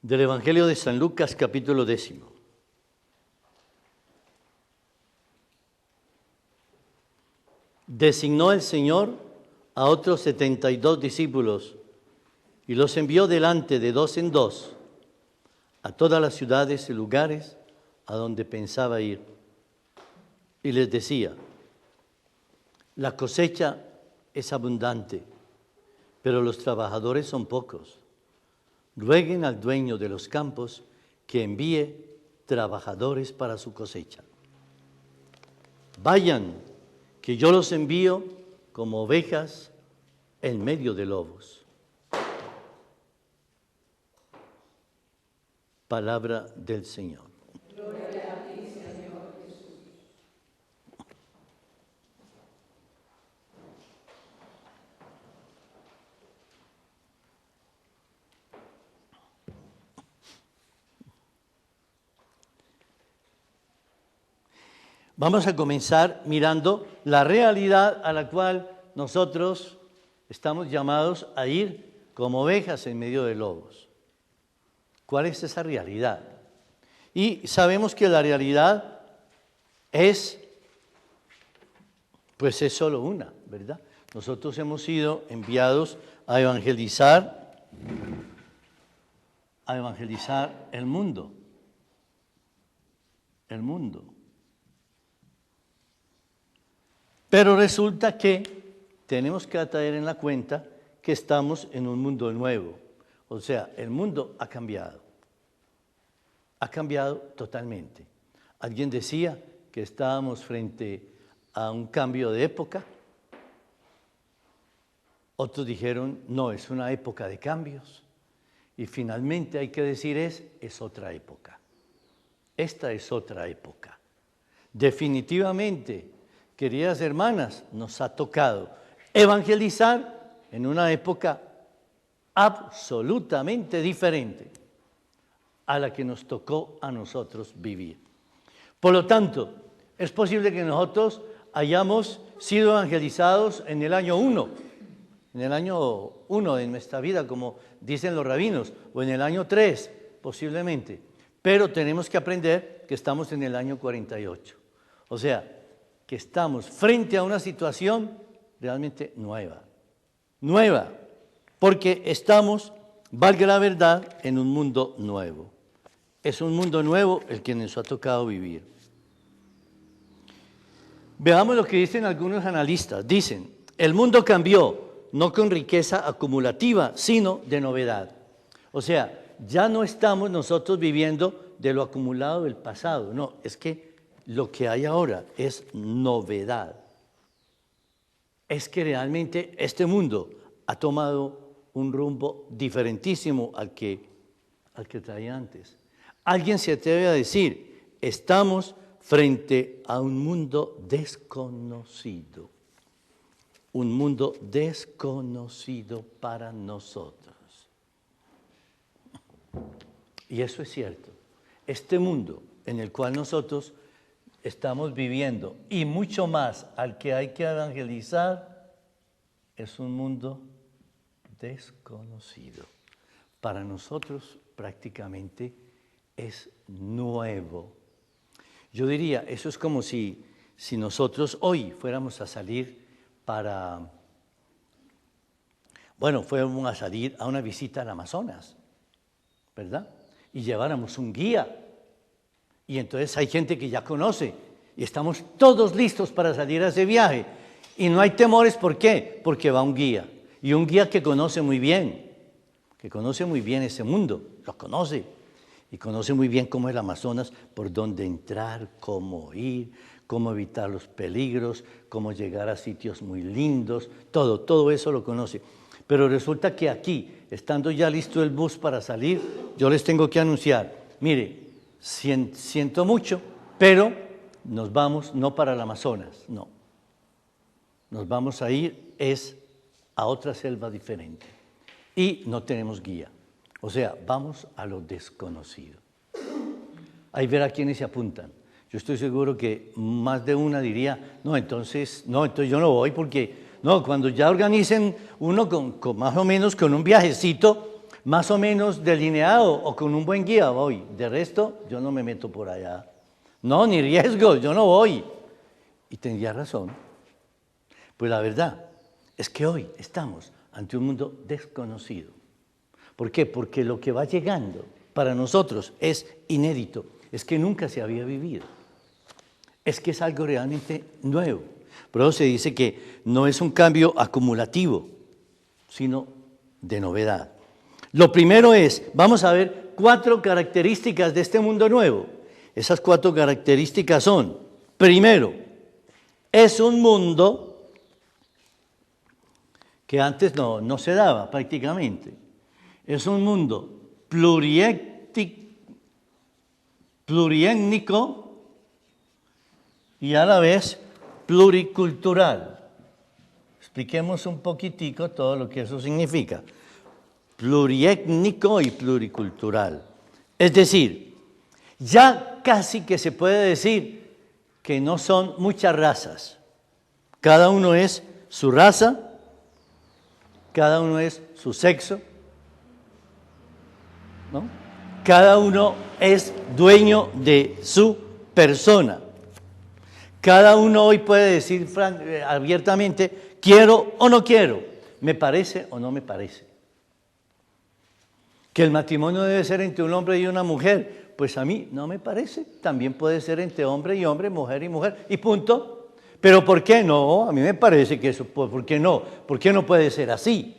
Del Evangelio de San Lucas, capítulo 10. Designó el Señor a otros 72 discípulos y los envió delante de dos en dos a todas las ciudades y lugares a donde pensaba ir. Y les decía: la cosecha es abundante, pero los trabajadores son pocos. Rueguen al dueño de los campos que envíe trabajadores para su cosecha. Vayan, que yo los envío como ovejas en medio de lobos. Palabra del Señor. Gloria a ti, Señor Jesús. Vamos a comenzar mirando la realidad a la cual nosotros estamos llamados a ir como ovejas en medio de lobos. ¿Cuál es esa realidad? Y sabemos que la realidad es solo una, ¿verdad? Nosotros hemos sido enviados a evangelizar el mundo. El mundo. Pero resulta que tenemos que traer en la cuenta que estamos en un mundo nuevo. O sea, el mundo ha cambiado. Ha cambiado totalmente. Alguien decía que estábamos frente a un cambio de época. Otros dijeron, no, es una época de cambios. Y finalmente hay que decir es otra época. Esta es otra época. Definitivamente, queridas hermanas, nos ha tocado evangelizar en una época absolutamente diferente a la que nos tocó a nosotros vivir. Por lo tanto, es posible que nosotros hayamos sido evangelizados en el año 1, de nuestra vida, como dicen los rabinos, o en el año 3, posiblemente. Pero tenemos que aprender que estamos en el año 48. O sea, que estamos frente a una situación realmente nueva, porque estamos, valga la verdad, en un mundo nuevo. Es un mundo nuevo el que nos ha tocado vivir. Veamos lo que dicen algunos analistas. Dicen, el mundo cambió, no con riqueza acumulativa, sino de novedad. O sea, ya no estamos nosotros viviendo de lo acumulado del pasado, no, es que lo que hay ahora es novedad. Es que realmente este mundo ha tomado un rumbo diferentísimo al que traía antes. Alguien se atreve a decir, estamos frente a un mundo desconocido. Un mundo desconocido para nosotros. Y eso es cierto. Este mundo en el cual nosotros estamos viviendo, y mucho más al que hay que evangelizar, es un mundo desconocido. Para nosotros prácticamente es nuevo. Yo diría, eso es como si nosotros hoy fuéramos a salir fuéramos a salir a una visita al Amazonas, ¿verdad? Y lleváramos un guía. Y entonces hay gente que ya conoce y estamos todos listos para salir a ese viaje. Y no hay temores, ¿por qué? Porque va un guía. Y un guía que conoce muy bien ese mundo, lo conoce. Y conoce muy bien cómo es el Amazonas, por dónde entrar, cómo ir, cómo evitar los peligros, cómo llegar a sitios muy lindos, todo eso lo conoce. Pero resulta que aquí, estando ya listo el bus para salir, yo les tengo que anunciar, mire, siento mucho, pero nos vamos no para el Amazonas, no. Nos vamos a ir a otra selva diferente y no tenemos guía. O sea, vamos a lo desconocido. Ahí verá quiénes se apuntan. Yo estoy seguro que más de una diría, entonces yo no voy porque, cuando ya organicen uno con más o menos con un viajecito, más o menos delineado o con un buen guía voy. De resto, yo no me meto por allá. No, ni riesgo, yo no voy. Y tendría razón. Pues la verdad es que hoy estamos ante un mundo desconocido. ¿Por qué? Porque lo que va llegando para nosotros es inédito, es que nunca se había vivido. Es que es algo realmente nuevo. Por eso se dice que no es un cambio acumulativo, sino de novedad. Lo primero es, vamos a ver 4 características de este mundo nuevo. Esas 4 características son, primero, es un mundo que antes no se daba prácticamente. Es un mundo pluriétnico y a la vez pluricultural. Expliquemos un poquitico todo lo que eso significa. Pluriétnico y pluricultural. Es decir, ya casi que se puede decir que no son muchas razas. Cada uno es su raza, cada uno es su sexo, ¿no? Cada uno es dueño de su persona. Cada uno hoy puede decir abiertamente, quiero o no quiero, me parece o no me parece. Que el matrimonio debe ser entre un hombre y una mujer, pues a mí no me parece. También puede ser entre hombre y hombre, mujer y mujer, y punto. Pero ¿por qué no? A mí me parece que eso, ¿por qué no? ¿Por qué no puede ser así?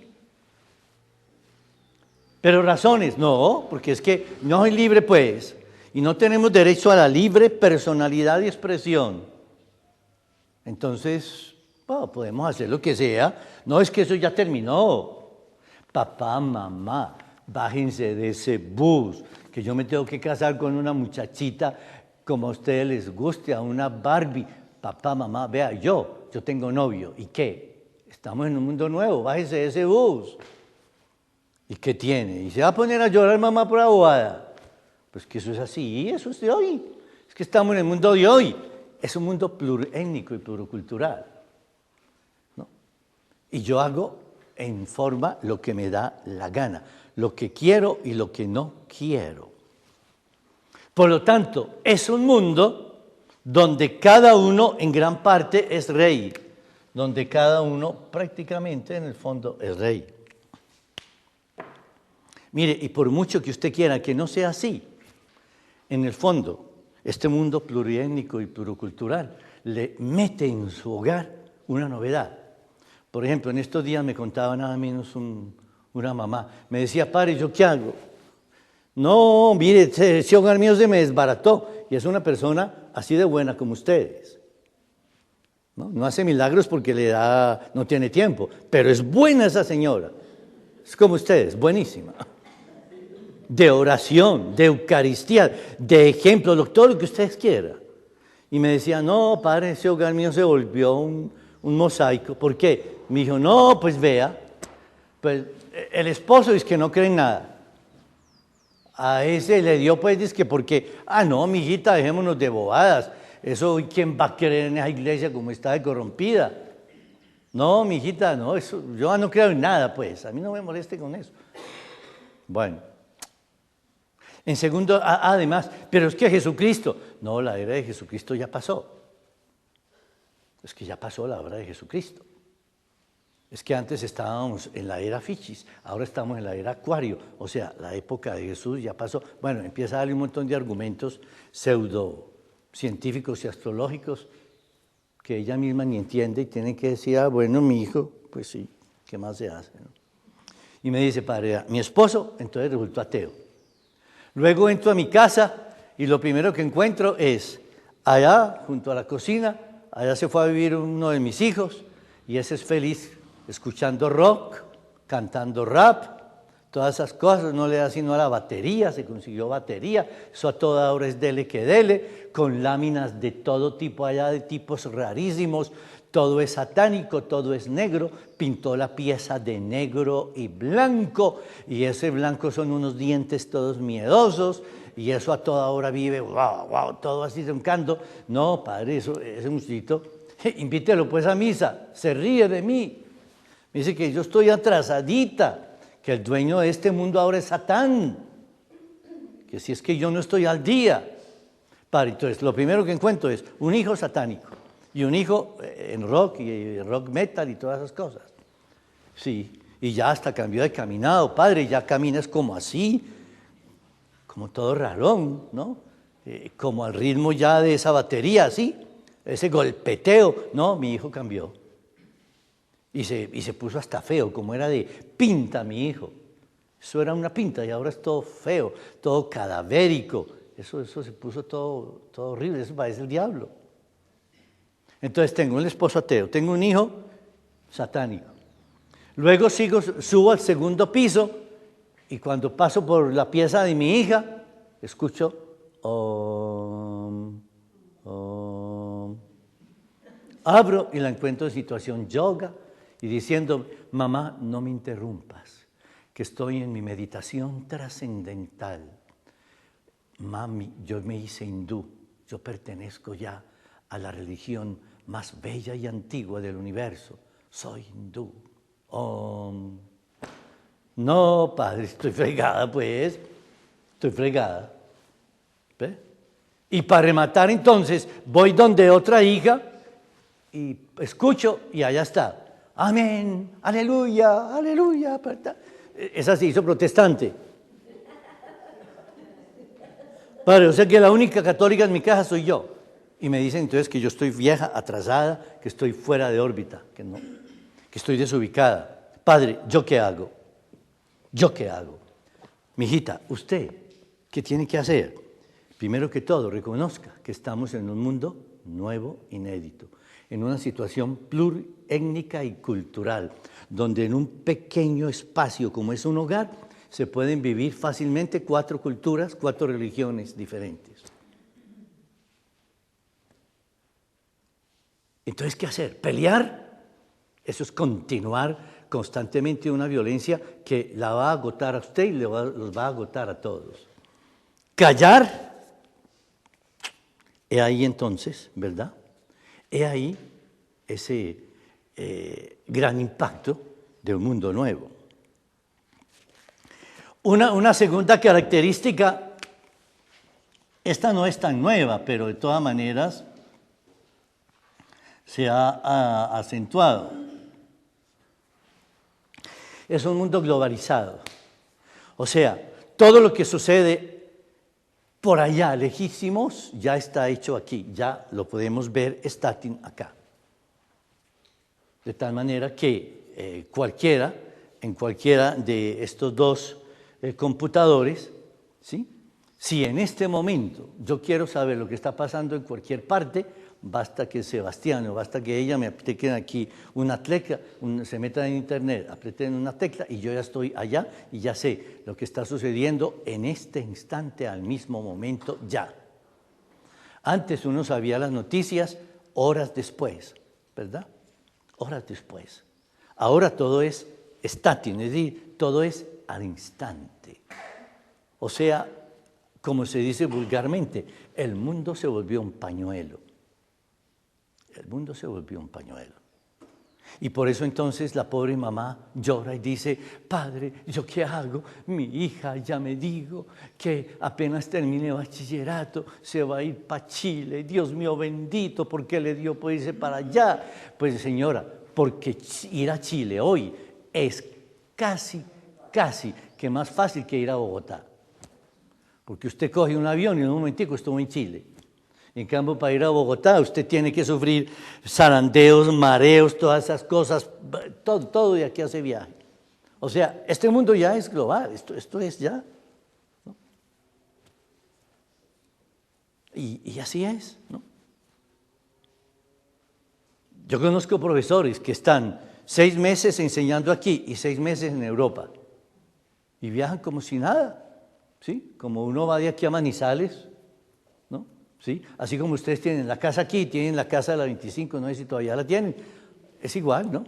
Pero razones, no, porque es que no soy libre pues, y no tenemos derecho a la libre personalidad y expresión. Entonces, podemos hacer lo que sea. No, es que eso ya terminó. Papá, mamá, bájense de ese bus, que yo me tengo que casar con una muchachita como a ustedes les guste, a una Barbie. Papá, mamá, vea, yo tengo novio. ¿Y qué? Estamos en un mundo nuevo, bájense de ese bus. ¿Y qué tiene? ¿Y se va a poner a llorar mamá por la bobada? Pues que eso es así, eso es de hoy. Es que estamos en el mundo de hoy. Es un mundo pluriétnico y pluricultural, ¿no? Y yo hago en forma lo que me da la gana, lo que quiero y lo que no quiero. Por lo tanto, es un mundo donde cada uno en gran parte es rey, donde cada uno prácticamente en el fondo es rey. Mire, y por mucho que usted quiera que no sea así, en el fondo, este mundo pluriétnico y pluricultural le mete en su hogar una novedad. Por ejemplo, en estos días me contaba nada menos una mamá. Me decía, padre, ¿yo qué hago? No, mire, ese hogar mío se me desbarató. Y es una persona así de buena como ustedes. No hace milagros porque no tiene tiempo. Pero es buena esa señora. Es como ustedes, buenísima. De oración, de Eucaristía, de ejemplo, todo lo que ustedes quieran. Y me decía, no, padre, ese hogar mío se volvió un mosaico. ¿Por qué? Me dijo, no, pues vea, pues el esposo es que no cree en nada. A ese le dio pues, dice que porque, no, mijita, dejémonos de bobadas. Eso, ¿quién va a creer en esa iglesia como está de corrompida? No, mijita, no, eso, yo no creo en nada, pues, a mí no me moleste con eso. Bueno. En segundo, además, pero es que Jesucristo, no, la era de Jesucristo ya pasó. Es que ya pasó la hora de Jesucristo. Es que antes estábamos en la era Fichis, ahora estamos en la era Acuario, o sea, la época de Jesús ya pasó. Bueno, empieza a darle un montón de argumentos pseudocientíficos y astrológicos que ella misma ni entiende y tiene que decir, bueno, mi hijo, pues sí, ¿qué más se hace? ¿No? Y me dice, padre, mi esposo entonces resultó ateo. Luego entro a mi casa y lo primero que encuentro es allá, junto a la cocina, allá se fue a vivir uno de mis hijos y ese es feliz escuchando rock, cantando rap, todas esas cosas, no le da sino a la batería, se consiguió batería, eso a toda hora es dele que dele, con láminas de todo tipo allá, de tipos rarísimos, todo es satánico, todo es negro, pintó la pieza de negro y blanco, y ese blanco son unos dientes todos miedosos, y eso a toda hora vive, wow, todo así roncando. No, padre, ese muchachito, invítelo pues a misa, se ríe de mí, me dice que yo estoy atrasadita, que el dueño de este mundo ahora es Satán, que si es que yo no estoy al día. Padre, entonces lo primero que encuentro es un hijo satánico y un hijo en rock y rock metal y todas esas cosas. Sí, y ya hasta cambió de caminado, Padre, ya caminas como así, como todo rarón, ¿no? Como al ritmo ya de esa batería, así, ese golpeteo. No, mi hijo cambió. Y se puso hasta feo, como era de pinta mi hijo. Eso era una pinta y ahora es todo feo, todo cadavérico. Eso se puso todo horrible, eso parece el diablo. Entonces tengo un esposo ateo, tengo un hijo satánico. Luego subo al segundo piso y cuando paso por la pieza de mi hija, escucho abro y la encuentro en situación yoga y diciendo, mamá, no me interrumpas, que estoy en mi meditación trascendental. Mami, yo me hice hindú, yo pertenezco ya a la religión más bella y antigua del universo, soy hindú. No, padre, estoy fregada, pues, estoy fregada. ¿Ve? Y para rematar entonces, voy donde otra hija y escucho y allá está. Amén, aleluya, aleluya. Esa se hizo protestante. Padre, o sea que la única católica en mi casa soy yo. Y me dicen entonces que yo estoy vieja, atrasada, que estoy fuera de órbita, que estoy desubicada. Padre, ¿yo qué hago? ¿Yo qué hago? Mijita, ¿usted qué tiene que hacer? Primero que todo, reconozca que estamos en un mundo nuevo, inédito, en una situación plurétnica y cultural, donde en un pequeño espacio como es un hogar, se pueden vivir fácilmente 4 culturas, 4 religiones diferentes. Entonces, ¿qué hacer? ¿Pelear? Eso es continuar constantemente una violencia que la va a agotar a usted y los va a agotar a todos. ¿Callar? He ahí entonces, ¿verdad? He ahí ese gran impacto de un mundo nuevo. Una segunda característica, esta no es tan nueva, pero de todas maneras se ha acentuado. Es un mundo globalizado. O sea, todo lo que sucede por allá, lejísimos, ya está hecho aquí, ya lo podemos ver statin acá. De tal manera que cualquiera, en cualquiera de estos dos computadores, ¿sí? Si en este momento yo quiero saber lo que está pasando en cualquier parte, basta que Sebastián o basta que ella me apliquen aquí una tecla, se metan en internet, aprieten una tecla y yo ya estoy allá y ya sé lo que está sucediendo en este instante, al mismo momento, ya. Antes uno sabía las noticias horas después, ¿verdad? Horas después. Ahora todo es statin, es decir, todo es al instante. O sea, como se dice vulgarmente, el mundo se volvió un pañuelo. El mundo se volvió un pañuelo. Y por eso entonces la pobre mamá llora y dice, padre, ¿yo qué hago? Mi hija ya me dijo que apenas termine bachillerato se va a ir para Chile. Dios mío bendito, ¿por qué le dio por irse para allá? Pues señora, porque ir a Chile hoy es casi que más fácil que ir a Bogotá. Porque usted coge un avión y en un momentico estuvo en Chile. En cambio, para ir a Bogotá, usted tiene que sufrir zarandeos, mareos, todas esas cosas, todo de aquí hace viaje. O sea, este mundo ya es global, esto es ya, ¿no? Y así es, ¿no? Yo conozco profesores que están 6 meses enseñando aquí y 6 meses en Europa. Y viajan como si nada, ¿sí? Como uno va de aquí a Manizales, ¿no? ¿Sí? Así como ustedes tienen la casa aquí, tienen la casa de la 25, no sé si todavía la tienen, es igual, ¿no?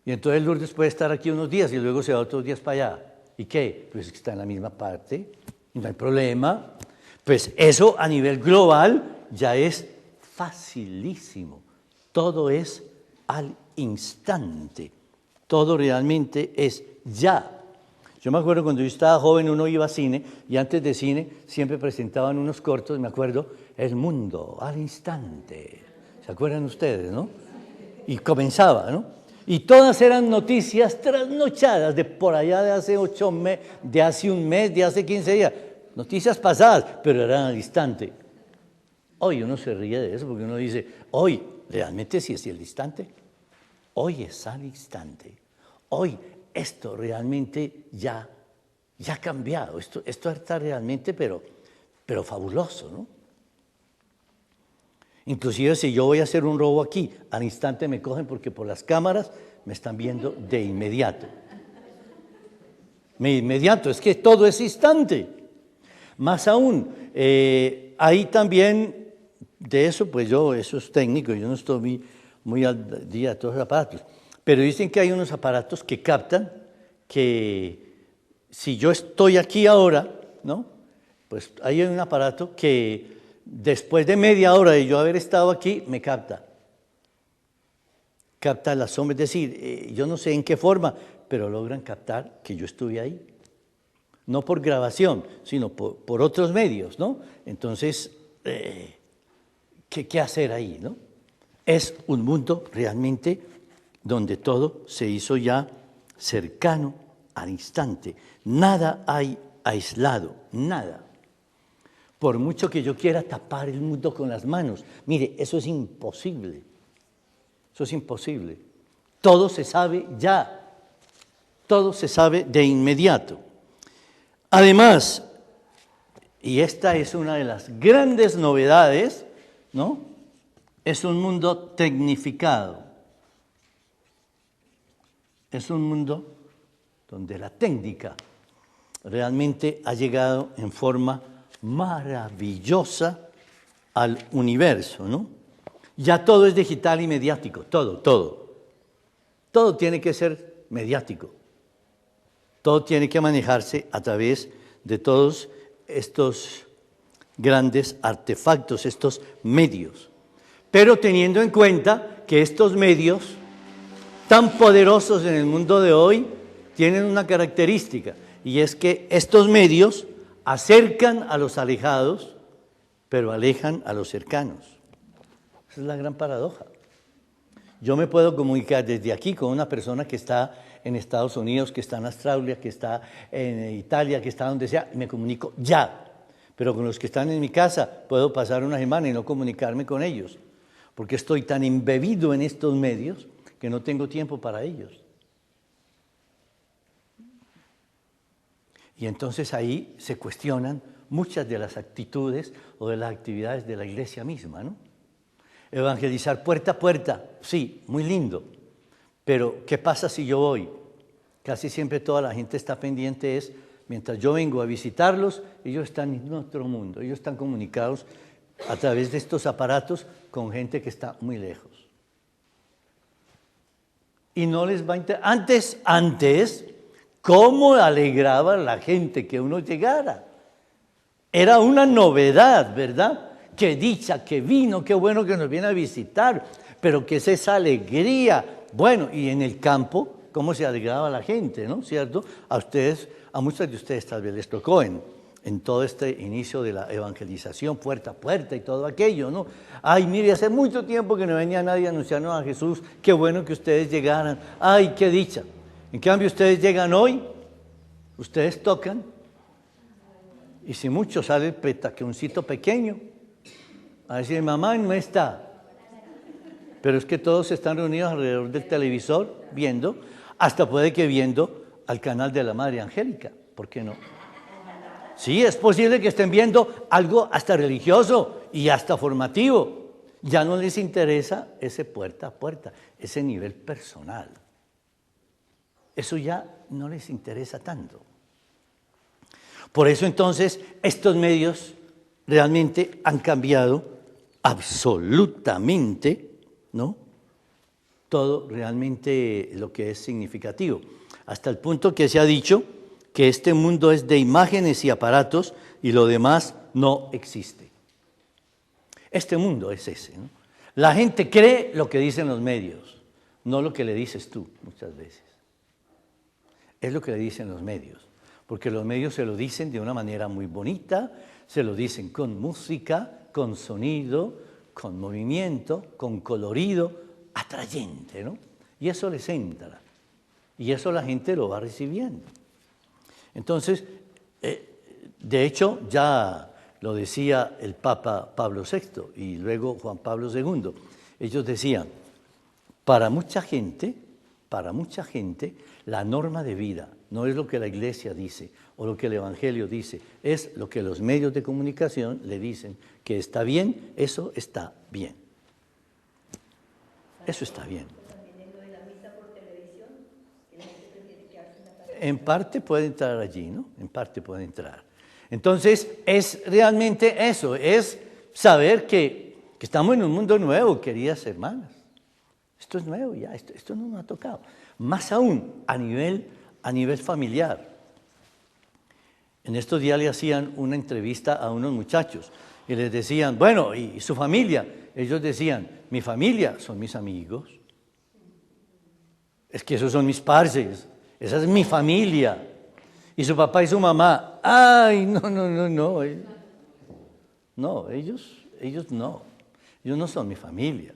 Y entonces Lourdes puede estar aquí unos días y luego se va otros días para allá. ¿Y qué? Pues está en la misma parte, no hay problema. Pues eso a nivel global ya es facilísimo, todo es al instante. Todo realmente es ya. Yo me acuerdo cuando yo estaba joven, uno iba a cine y antes de cine siempre presentaban unos cortos, me acuerdo, El mundo al instante. ¿Se acuerdan ustedes, no? Y comenzaba, ¿no? Y todas eran noticias trasnochadas de por allá de hace 8 meses, de hace un mes, de hace 15 días. Noticias pasadas, pero eran al instante. Hoy uno se ríe de eso porque uno dice, hoy, ¿realmente sí es el instante? Hoy es al instante. Hoy esto realmente ya ha cambiado. Esto está realmente, pero fabuloso, ¿no? Inclusive si yo voy a hacer un robo aquí, al instante me cogen porque por las cámaras me están viendo de inmediato. De inmediato, es que todo es instante. Más aún, ahí también, de eso, pues eso es técnico, yo no estoy muy al día de todos los aparatos, pero dicen que hay unos aparatos que captan que si yo estoy aquí ahora, ¿no? Pues hay un aparato que después de media hora de yo haber estado aquí, me capta. Capta la sombra, es decir, yo no sé en qué forma, pero logran captar que yo estuve ahí. No por grabación, sino por otros medios, ¿no? Entonces, ¿qué hacer ahí, no? Es un mundo realmente donde todo se hizo ya cercano al instante. Nada hay aislado, nada. Por mucho que yo quiera tapar el mundo con las manos, mire, eso es imposible. Eso es imposible. Todo se sabe ya. Todo se sabe de inmediato. Además, y esta es una de las grandes novedades, ¿no? Es un mundo tecnificado. Es un mundo donde la técnica realmente ha llegado en forma maravillosa al universo, ¿no? Ya todo es digital y mediático, todo. Todo tiene que ser mediático. Todo tiene que manejarse a través de todos estos grandes artefactos, estos medios. Pero teniendo en cuenta que estos medios tan poderosos en el mundo de hoy tienen una característica, y es que estos medios acercan a los alejados, pero alejan a los cercanos. Esa es la gran paradoja. Yo me puedo comunicar desde aquí con una persona que está en Estados Unidos, que está en Australia, que está en Italia, que está donde sea, y me comunico ya. Pero con los que están en mi casa puedo pasar una semana y no comunicarme con ellos, porque estoy tan embebido en estos medios que no tengo tiempo para ellos. Y entonces ahí se cuestionan muchas de las actitudes o de las actividades de la iglesia misma, ¿no? Evangelizar puerta a puerta, sí, muy lindo, pero ¿qué pasa si yo voy? Casi siempre toda la gente está pendiente mientras yo vengo a visitarlos, ellos están en otro mundo, ellos están comunicados a través de estos aparatos con gente que está muy lejos. Y no les va a interesar. Antes, ¿cómo alegraba a la gente que uno llegara? Era una novedad, ¿verdad? Qué dicha, qué vino, qué bueno que nos viene a visitar, pero qué es esa alegría. Bueno, y en el campo, ¿cómo se alegraba la gente, no? ¿Cierto? A muchos de ustedes tal vez les tocó en todo este inicio de la evangelización, puerta a puerta y todo aquello, ¿no? Ay, mire, hace mucho tiempo que no venía nadie a anunciarnos a Jesús, qué bueno que ustedes llegaran, ay, qué dicha. En cambio, ustedes llegan hoy, ustedes tocan, y si mucho sale el petaqueoncito pequeño, a decir, mamá no está. Pero es que todos están reunidos alrededor del televisor, viendo, hasta puede que viendo al canal de la Madre Angélica, ¿por qué no? Sí, es posible que estén viendo algo hasta religioso y hasta formativo. Ya no les interesa ese puerta a puerta, ese nivel personal. Eso ya no les interesa tanto. Por eso entonces estos medios realmente han cambiado absolutamente, ¿no? Todo realmente lo que es significativo. Hasta el punto que se ha dicho que este mundo es de imágenes y aparatos y lo demás no existe. Este mundo es ese, ¿no? La gente cree lo que dicen los medios, no lo que le dices tú muchas veces. Es lo que le dicen los medios, porque los medios se lo dicen de una manera muy bonita, se lo dicen con música, con sonido, con movimiento, con colorido, atrayente, ¿no? Y eso les entra, y eso la gente lo va recibiendo. Entonces, de hecho, ya lo decía el Papa Pablo VI y luego Juan Pablo II. Ellos decían, para mucha gente, la norma de vida no es lo que la Iglesia dice o lo que el Evangelio dice, es lo que los medios de comunicación le dicen que está bien, eso está bien. Eso está bien. En parte puede entrar allí, ¿no? En parte puede entrar. Entonces, es realmente eso, es saber que estamos en un mundo nuevo, queridas hermanas. Esto es nuevo ya, esto no nos ha tocado. Más aún, a nivel familiar. En estos días le hacían una entrevista a unos muchachos y les decían, bueno, ¿y su familia? Ellos decían, mi familia son mis amigos. Es que esos son mis parces, esa es mi familia. Y su papá y su mamá, ay, no. No, ellos no. Ellos no son mi familia.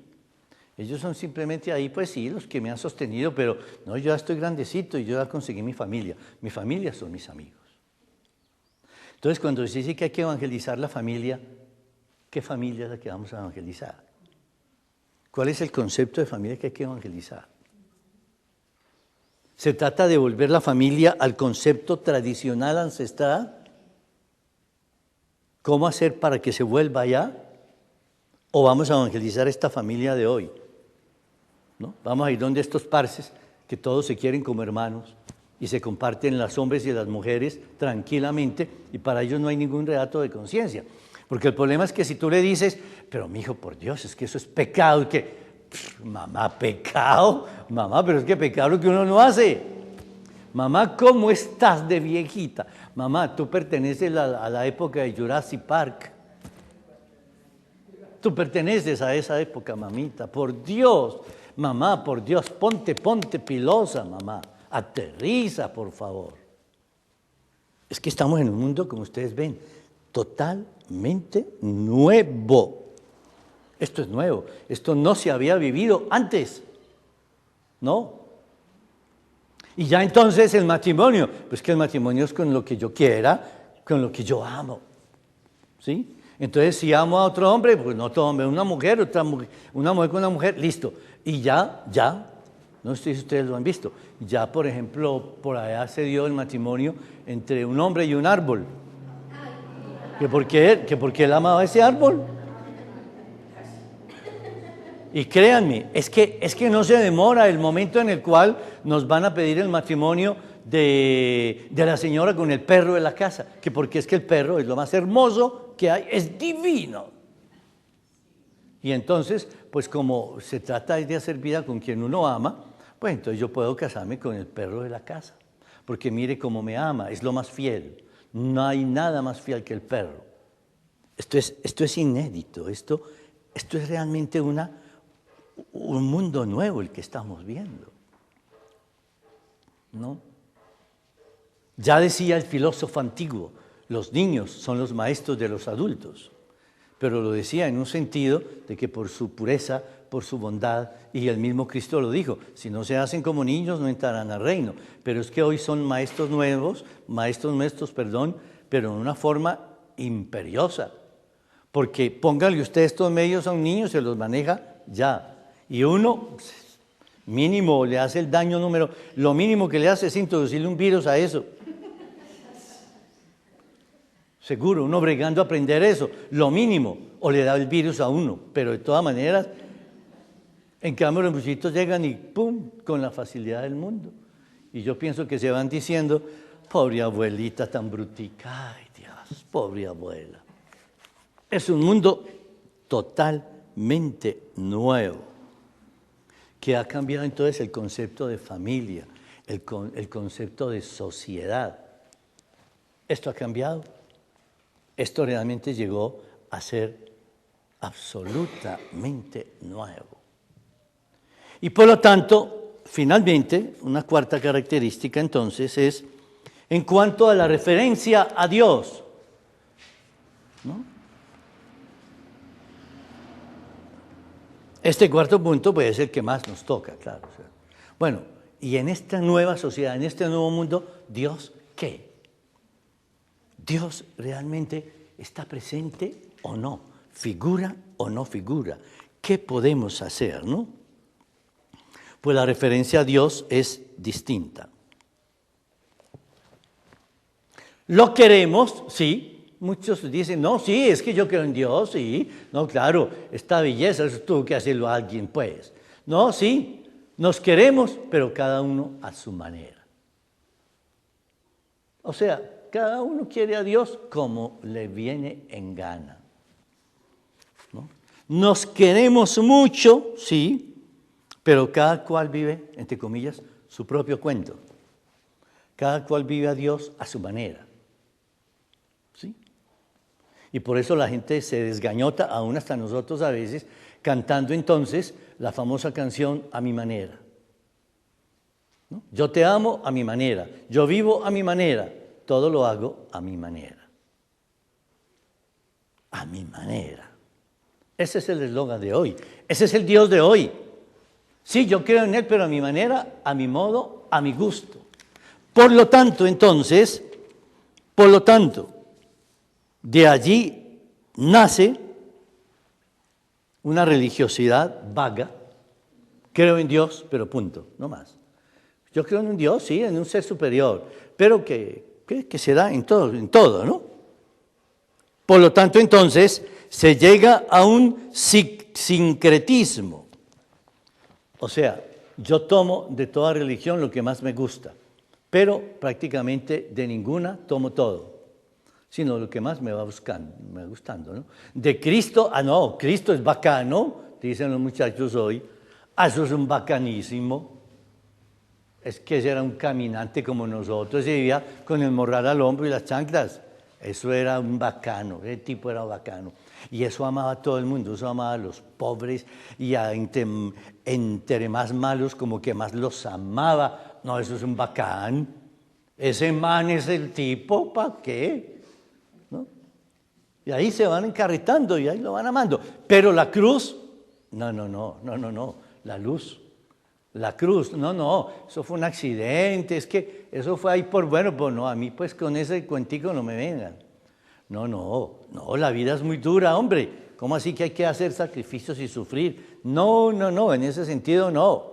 Ellos son simplemente ahí, pues sí, los que me han sostenido, pero no, yo ya estoy grandecito y yo ya conseguí mi familia. Mi familia son mis amigos. Entonces, cuando se dice que hay que evangelizar la familia, ¿qué familia es la que vamos a evangelizar? ¿Cuál es el concepto de familia que hay que evangelizar? ¿Se trata de volver la familia al concepto tradicional ancestral? ¿Cómo hacer para que se vuelva allá? ¿O vamos a evangelizar esta familia de hoy? ¿No? Vamos a ir donde estos parces, que todos se quieren como hermanos y se comparten los hombres y las mujeres tranquilamente y para ellos no hay ningún reato de conciencia. Porque el problema es que si tú le dices, pero mi hijo, por Dios, es que eso es pecado, y que, mamá, pecado, mamá, pero es que pecado es lo que uno no hace. Mamá, ¿cómo estás de viejita? Mamá, tú perteneces a la época de Jurassic Park. Tú perteneces a esa época, mamita. Por Dios, mamá, por Dios, ponte pilosa, mamá. Aterriza, por favor. Es que estamos en un mundo, como ustedes ven, totalmente nuevo. Esto es nuevo. Esto no se había vivido antes. ¿No? Y ya entonces el matrimonio, pues que el matrimonio es con lo que yo quiera, con lo que yo amo. ¿Sí? Entonces, si amo a otro hombre, pues no otro hombre, una mujer con una mujer, listo. Y ya, no sé si ustedes lo han visto, ya por ejemplo, por allá se dio el matrimonio entre un hombre y un árbol. ¿Que porque él amaba ese árbol? Y créanme, es que no se demora el momento en el cual nos van a pedir el matrimonio de la señora con el perro de la casa, que porque es que el perro es lo más hermoso que hay, es divino. Y entonces, pues como se trata de hacer vida con quien uno ama, pues entonces yo puedo casarme con el perro de la casa, porque mire cómo me ama, es lo más fiel. No hay nada más fiel que el perro. Esto es inédito, esto es realmente un mundo nuevo el que estamos viendo, ¿no? Ya decía el filósofo antiguo, los niños son los maestros de los adultos, pero lo decía en un sentido de que por su pureza, por su bondad, y el mismo Cristo lo dijo, si no se hacen como niños no entrarán al reino, pero es que hoy son maestros nuestros, pero en una forma imperiosa, porque pónganle usted estos medios a un niño, se los maneja ya. Y uno, mínimo, le hace el daño lo mínimo que le hace es introducirle un virus a eso. Seguro, uno bregando a aprender eso, lo mínimo, o le da el virus a uno, pero de todas maneras, en cambio los muchachitos llegan y ¡pum!, con la facilidad del mundo. Y yo pienso que se van diciendo, pobre abuelita tan brutica, ay Dios, pobre abuela. Es un mundo totalmente nuevo, que ha cambiado entonces el concepto de familia, el concepto de sociedad. Esto ha cambiado. Esto realmente llegó a ser absolutamente nuevo. Y por lo tanto, finalmente, una cuarta característica entonces es en cuanto a la referencia a Dios, ¿no? Este cuarto punto puede ser el que más nos toca, claro. O sea, bueno, y en esta nueva sociedad, en este nuevo mundo, ¿Dios qué? ¿Dios realmente está presente o no? ¿Figura o no figura? ¿Qué podemos hacer, no? Pues la referencia a Dios es distinta. Lo queremos, sí. Muchos dicen, no, sí, es que yo creo en Dios, sí. No, claro, esta belleza, eso tuvo que hacerlo alguien, pues. No, sí, nos queremos, pero cada uno a su manera. O sea, cada uno quiere a Dios como le viene en gana, ¿no? Nos queremos mucho, sí, pero cada cual vive, entre comillas, su propio cuento. Cada cual vive a Dios a su manera. ¿Sí? Y por eso la gente se desgañota, aún hasta nosotros a veces, cantando entonces la famosa canción A mi manera, ¿no? Yo te amo a mi manera, yo vivo a mi manera, todo lo hago a mi manera. A mi manera. Ese es el eslogan de hoy, ese es el Dios de hoy. Sí, yo creo en Él, pero a mi manera, a mi modo, a mi gusto. Por lo tanto, entonces, de allí nace una religiosidad vaga. Creo en Dios, pero punto, no más. Yo creo en un Dios, sí, en un ser superior, pero que se da en todo, ¿no? Por lo tanto, entonces, se llega a un sincretismo. O sea, yo tomo de toda religión lo que más me gusta, pero prácticamente de ninguna tomo todo, sino lo que más me va gustando, ¿no? De Cristo, no, Cristo es bacano, dicen los muchachos hoy, eso es un bacanísimo. Es que ese era un caminante como nosotros, se vivía con el morral al hombro y las chanclas. Eso era un bacano, ese tipo era bacano. Y eso amaba a todo el mundo, eso amaba a los pobres y entre más malos como que más los amaba. No, eso es un bacán. Ese man es el tipo, ¿para qué? ¿No? Y ahí se van encarretando y ahí lo van amando. Pero la cruz, no, la luz. La cruz, no, eso fue un accidente, es que eso fue ahí por bueno, pues no, a mí pues con ese cuentico no me vengan. No, la vida es muy dura, hombre. ¿Cómo así que hay que hacer sacrificios y sufrir? No, en ese sentido no.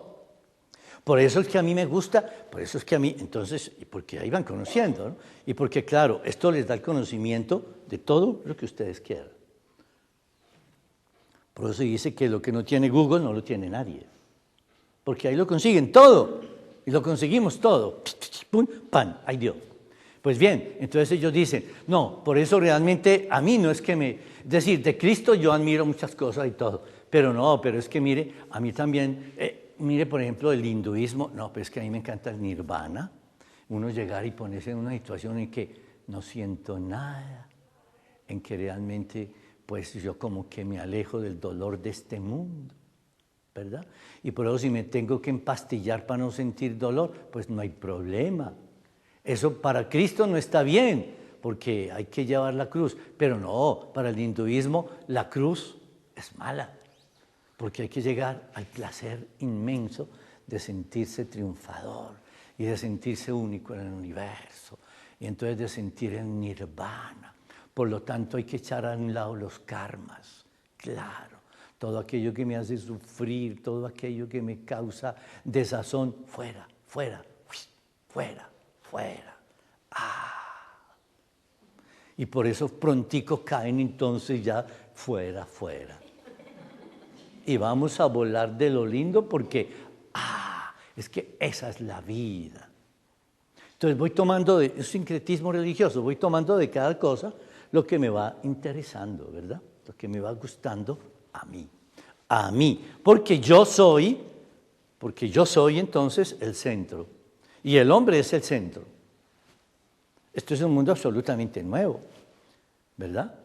Por eso es que a mí me gusta, por eso es que a mí, entonces, porque ahí van conociendo, ¿no? Y porque claro, esto les da el conocimiento de todo lo que ustedes quieran. Por eso dice que lo que no tiene Google no lo tiene nadie. Porque ahí lo consiguen todo, y lo conseguimos todo, pum, pan, ahí dio. Pues bien, entonces ellos dicen, no, por eso realmente a mí no es que es decir, de Cristo yo admiro muchas cosas y todo, pero es que mire, a mí también, mire por ejemplo el hinduismo, no, pues es que a mí me encanta el nirvana, uno llegar y ponerse en una situación en que no siento nada, en que realmente pues yo como que me alejo del dolor de este mundo. ¿Verdad? Y por eso si me tengo que empastillar para no sentir dolor, pues no hay problema. Eso para Cristo no está bien, porque hay que llevar la cruz. Pero no, para el hinduismo la cruz es mala, porque hay que llegar al placer inmenso de sentirse triunfador y de sentirse único en el universo, y entonces de sentir el nirvana. Por lo tanto hay que echar a un lado los karmas, claro. Todo aquello que me hace sufrir, todo aquello que me causa desazón, fuera. Y por eso prontico caen entonces ya fuera. Y vamos a volar de lo lindo porque, es que esa es la vida. Entonces voy tomando de un sincretismo religioso, voy tomando de cada cosa lo que me va interesando, ¿verdad? Lo que me va gustando a mí, porque yo soy entonces el centro, y el hombre es el centro. Esto es un mundo absolutamente nuevo, ¿verdad?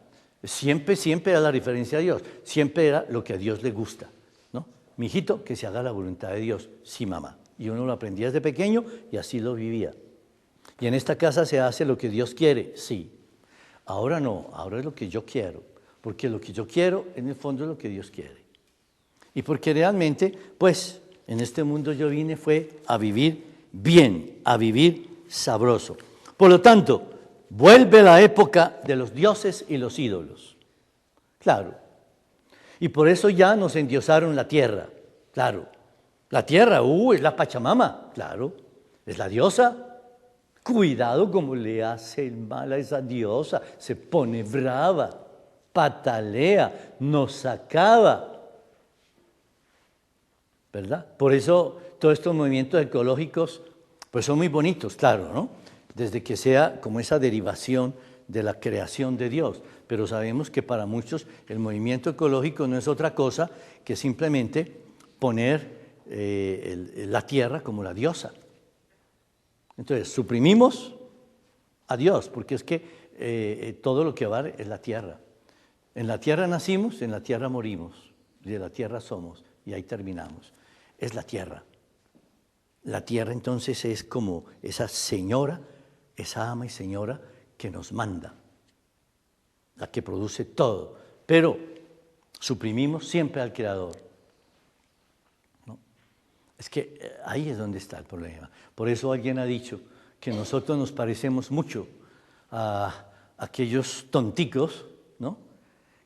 Siempre era la referencia a Dios, siempre era lo que a Dios le gusta, ¿no? Mi hijito, que se haga la voluntad de Dios, sí mamá, Y uno lo aprendía desde pequeño y así lo vivía. Y en esta casa se hace lo que Dios quiere, sí. Ahora no, ahora es lo que yo quiero. Porque lo que yo quiero, en el fondo, es lo que Dios quiere. Y porque realmente, pues, en este mundo yo vine fue a vivir bien, a vivir sabroso. Por lo tanto, vuelve la época de los dioses y los ídolos. Claro. Y por eso ya nos endiosaron la tierra. Claro. La tierra, es la Pachamama. Claro. Es la diosa. Cuidado como le hace el mal a esa diosa. Se pone brava, patalea, nos acaba. ¿Verdad? Por eso todos estos movimientos ecológicos pues son muy bonitos, claro, ¿no? Desde que sea como esa derivación de la creación de Dios. Pero sabemos que para muchos el movimiento ecológico no es otra cosa que simplemente poner la tierra como la diosa. Entonces, suprimimos a Dios, porque es que todo lo que va es la tierra. En la tierra nacimos, en la tierra morimos, y de la tierra somos, y ahí terminamos. Es la tierra. La tierra entonces es como esa señora, esa ama y señora que nos manda, la que produce todo, pero suprimimos siempre al Creador. ¿No? Es que ahí es donde está el problema. Por eso alguien ha dicho que nosotros nos parecemos mucho a aquellos tonticos, ¿no?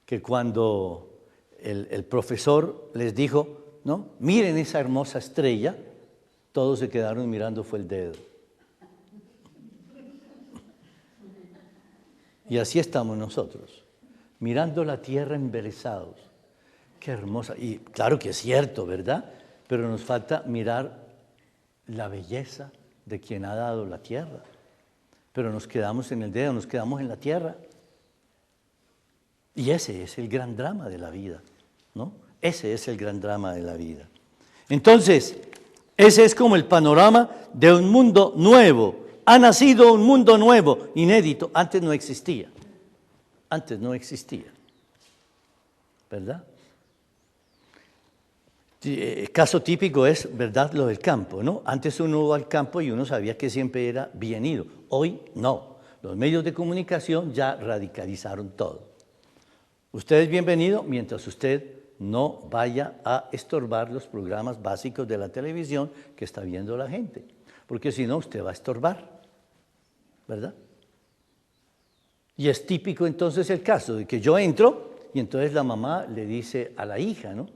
Que cuando el profesor les dijo, ¿no? Miren esa hermosa estrella, todos se quedaron mirando fue el dedo. Y así estamos nosotros, mirando la tierra embelesados. Qué hermosa. Y claro que es cierto, ¿verdad? Pero nos falta mirar la belleza de quien ha dado la tierra. Pero nos quedamos en el dedo, nos quedamos en la tierra. Y ese es el gran drama de la vida, ¿no? Ese es el gran drama de la vida. Entonces, ese es como el panorama de un mundo nuevo. Ha nacido un mundo nuevo, inédito. Antes no existía. Antes no existía. ¿Verdad? Caso típico es, ¿verdad?, lo del campo, ¿no? Antes uno iba al campo y uno sabía que siempre era bien ido. Hoy no. Los medios de comunicación ya radicalizaron todo. Usted es bienvenido mientras usted no vaya a estorbar los programas básicos de la televisión que está viendo la gente. Porque si no, usted va a estorbar. ¿Verdad? Y es típico entonces el caso de que yo entro y entonces la mamá le dice a la hija, ¿no?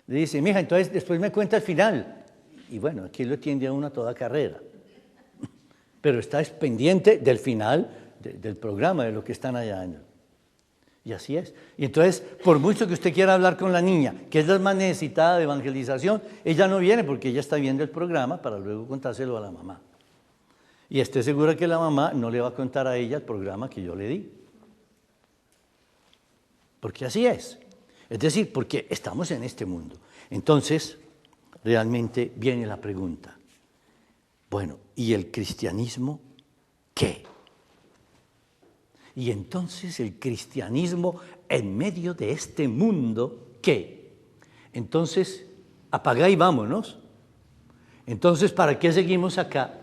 Le dice, mija, entonces después me cuenta el final. Y bueno, aquí lo atiende a una toda carrera. Pero está pendiente del final del programa, de lo que están allá. Y así es. Y entonces, por mucho que usted quiera hablar con la niña, que es la más necesitada de evangelización, ella no viene porque ella está viendo el programa para luego contárselo a la mamá. Y esté segura que la mamá no le va a contar a ella el programa que yo le di. Porque así es. Es decir, porque estamos en este mundo. Entonces, realmente viene la pregunta. Bueno, ¿y el cristianismo qué? Y entonces el cristianismo en medio de este mundo, ¿qué? Entonces, apaga y vámonos. Entonces, ¿para qué seguimos acá?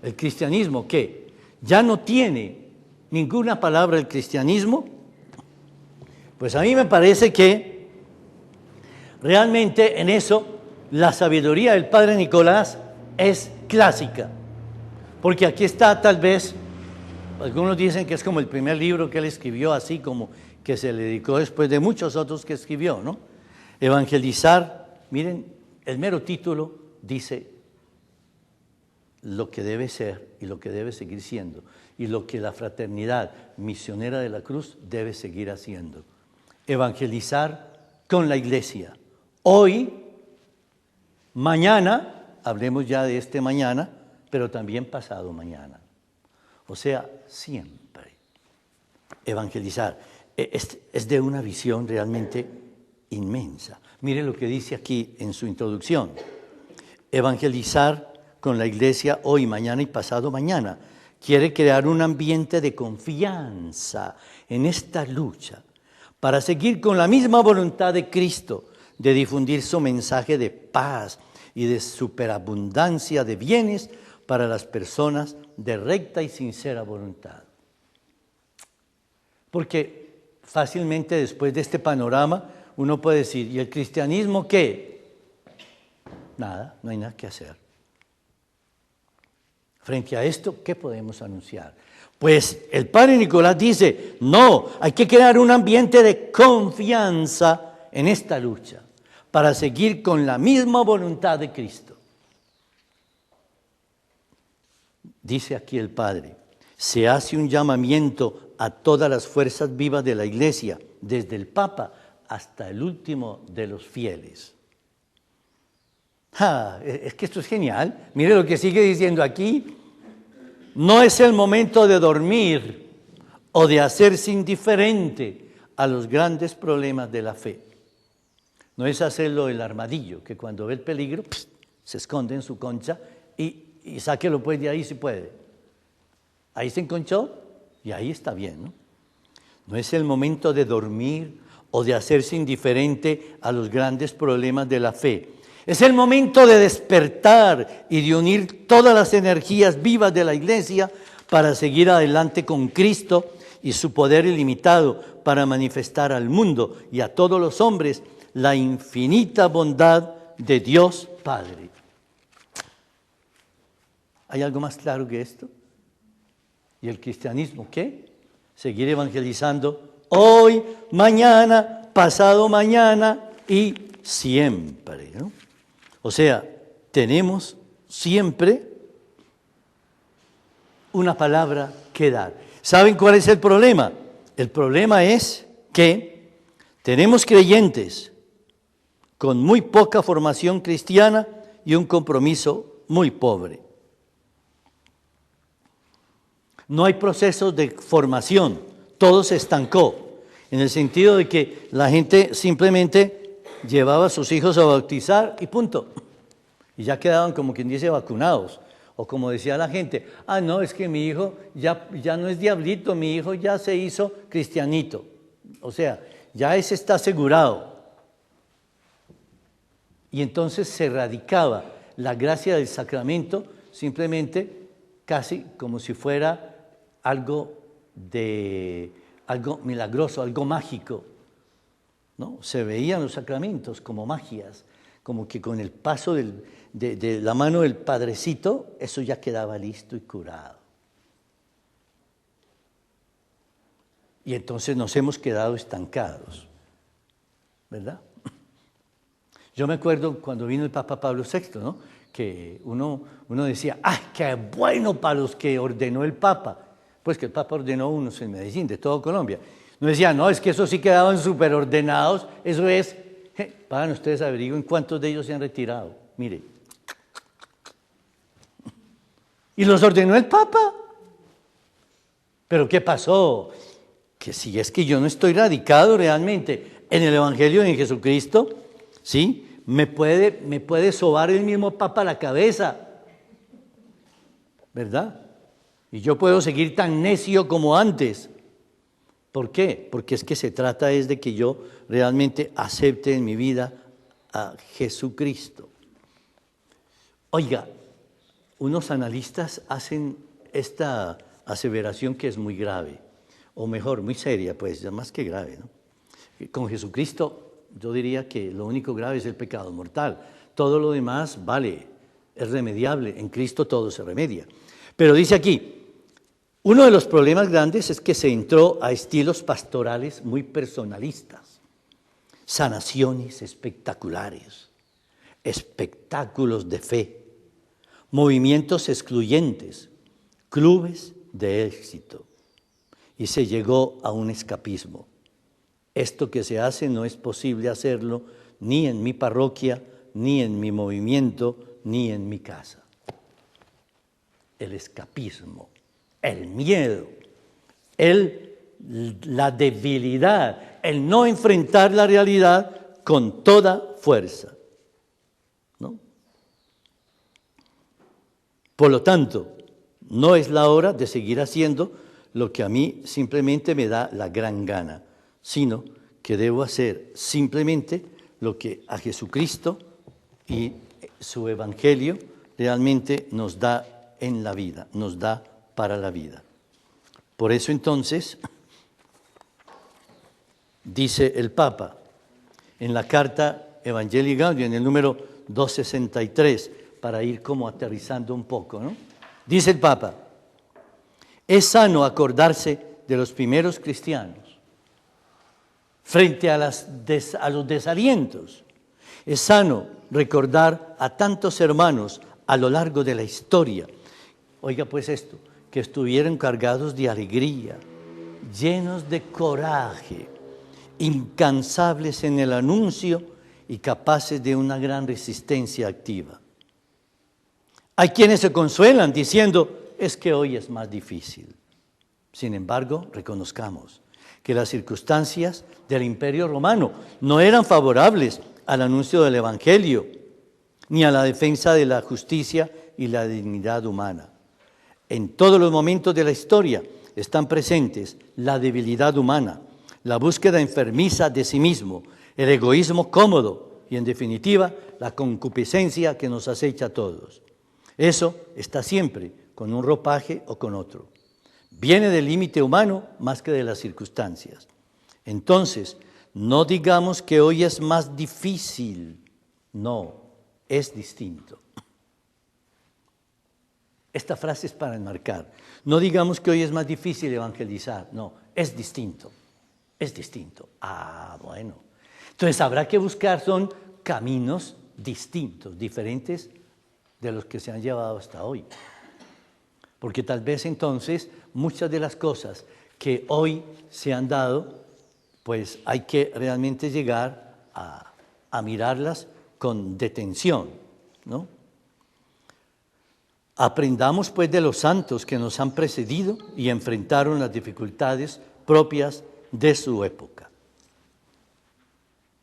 El cristianismo, ¿qué? ¿Ya no tiene ninguna palabra el cristianismo? Pues a mí me parece que realmente en eso la sabiduría del padre Nicolás es clásica. Porque aquí está tal vez, algunos dicen que es como el primer libro que él escribió, así como que se le dedicó después de muchos otros que escribió, ¿no? Evangelizar, miren, el mero título dice lo que debe ser y lo que debe seguir siendo y lo que la fraternidad misionera de la cruz debe seguir haciendo. Evangelizar con la iglesia. Hoy, mañana, hablemos ya de este mañana, pero también pasado mañana. O sea, siempre. Evangelizar. Es de una visión realmente inmensa. Mire lo que dice aquí en su introducción. Evangelizar con la iglesia hoy, mañana y pasado mañana. Quiere crear un ambiente de confianza en esta lucha para seguir con la misma voluntad de Cristo de difundir su mensaje de paz y de superabundancia de bienes para las personas de recta y sincera voluntad. Porque fácilmente después de este panorama uno puede decir, ¿y el cristianismo qué? Nada, no hay nada que hacer. Frente a esto, ¿qué podemos anunciar? Pues el padre Nicolás dice, no, hay que crear un ambiente de confianza en esta lucha para seguir con la misma voluntad de Cristo. Dice aquí el padre, se hace un llamamiento a todas las fuerzas vivas de la Iglesia, desde el Papa hasta el último de los fieles. Es que esto es genial. Mire lo que sigue diciendo aquí. No es el momento de dormir o de hacerse indiferente a los grandes problemas de la fe. No es hacerlo el armadillo, que cuando ve el peligro se esconde en su concha y sáquelo pues de ahí si puede. Ahí se enconchó y ahí está bien, ¿no? No es el momento de dormir o de hacerse indiferente a los grandes problemas de la fe. Es el momento de despertar y de unir todas las energías vivas de la Iglesia para seguir adelante con Cristo y su poder ilimitado para manifestar al mundo y a todos los hombres la infinita bondad de Dios Padre. ¿Hay algo más claro que esto? ¿Y el cristianismo qué? Seguir evangelizando hoy, mañana, pasado mañana y siempre, ¿no? O sea, tenemos siempre una palabra que dar. ¿Saben cuál es el problema? El problema es que tenemos creyentes con muy poca formación cristiana y un compromiso muy pobre. No hay procesos de formación, todo se estancó, en el sentido de que la gente simplemente llevaba a sus hijos a bautizar y punto. Y ya quedaban, como quien dice, vacunados. O como decía la gente, no, es que mi hijo ya no es diablito, mi hijo ya se hizo cristianito. O sea, ya ese está asegurado. Y entonces se radicaba la gracia del sacramento simplemente casi como si fuera algo milagroso, algo mágico, ¿no? Se veían los sacramentos como magias, como que con el paso de la mano del Padrecito, eso ya quedaba listo y curado. Y entonces nos hemos quedado estancados, ¿verdad? Yo me acuerdo cuando vino el Papa Pablo VI, ¿no? Que uno decía, qué bueno para los que ordenó el Papa. Pues que el Papa ordenó unos en Medellín, de todo Colombia. No decía, no, es que esos sí quedaban súper ordenados, eso es, pagan ustedes averigüen cuántos de ellos se han retirado, mire. Y los ordenó el Papa. ¿Pero qué pasó? Que si es que yo no estoy radicado realmente en el Evangelio de Jesucristo, ¿sí? Me puede sobar el mismo Papa la cabeza, ¿verdad? Y yo puedo seguir tan necio como antes. ¿Por qué? Porque es que se trata es de que yo realmente acepte en mi vida a Jesucristo. Oiga, unos analistas hacen esta aseveración que es muy grave, o mejor, muy seria, pues, ya más que grave, ¿no? Con Jesucristo yo diría que lo único grave es el pecado mortal. Todo lo demás, vale, es remediable. En Cristo todo se remedia. Pero dice aquí, uno de los problemas grandes es que se entró a estilos pastorales muy personalistas, sanaciones espectaculares, espectáculos de fe, movimientos excluyentes, clubes de éxito, y se llegó a un escapismo. Esto que se hace no es posible hacerlo ni en mi parroquia, ni en mi movimiento, ni en mi casa. El escapismo, el miedo, la debilidad, el no enfrentar la realidad con toda fuerza, ¿no? Por lo tanto, no es la hora de seguir haciendo lo que a mí simplemente me da la gran gana, sino que debo hacer simplemente lo que a Jesucristo y su evangelio realmente nos da en la vida, nos da para la vida. Por eso entonces, dice el Papa en la carta Evangelii Gaudium, en el número 263, para ir como aterrizando un poco, ¿no? Dice el Papa, es sano acordarse de los primeros cristianos frente a los desalientos. Es sano recordar a tantos hermanos a lo largo de la historia, oiga pues esto, que estuvieron cargados de alegría, llenos de coraje, incansables en el anuncio y capaces de una gran resistencia activa. Hay quienes se consuelan diciendo, es que hoy es más difícil. Sin embargo, reconozcamos que las circunstancias del Imperio Romano no eran favorables al anuncio del Evangelio, ni a la defensa de la justicia y la dignidad humana. En todos los momentos de la historia están presentes la debilidad humana, la búsqueda enfermiza de sí mismo, el egoísmo cómodo y, en definitiva, la concupiscencia que nos acecha a todos. Eso está siempre con un ropaje o con otro. Viene del límite humano más que de las circunstancias. Entonces, no digamos que hoy es más difícil. No, es distinto. Esta frase es para enmarcar. No digamos que hoy es más difícil evangelizar. No, es distinto. Es distinto. Ah, bueno. Entonces habrá que buscar, son caminos distintos, diferentes de los que se han llevado hasta hoy. Porque tal vez entonces muchas de las cosas que hoy se han dado, pues hay que realmente llegar a mirarlas con detención, ¿no? Aprendamos pues de los santos que nos han precedido y enfrentaron las dificultades propias de su época.